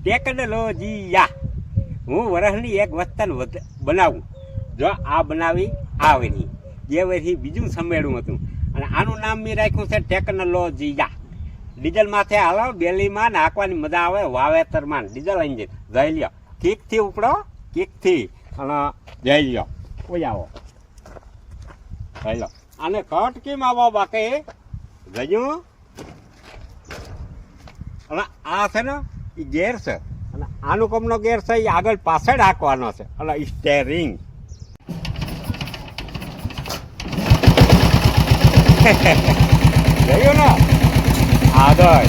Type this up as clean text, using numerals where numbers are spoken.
Technology હું વરસની એક વસ્તુ બનાવું. જો આ બનાવી આ વરી જે વરી બીજું સમેળું હતું અને આનું નામ મેં રાખ્યું છે ટેકનોલોજી. ડીઝલ માથે હાલો બેલીમાં નાખવાની મજા આવે વાવેતરમાં ડીઝલ એન્જિન. જઈ લ્યો કિકથી ઉપડો કિકથી અને જઈ લ્યો કોઈ આવો જઈ લો. આને કટ કેમ આવો બાકી જયું અને આ છે ને એ ગેર છે અને આનું કમનો ગેર છે એ આગળ પાછળ હાંકવાનો છે અને સ્ટેરિંગ. જોયું ને આગળ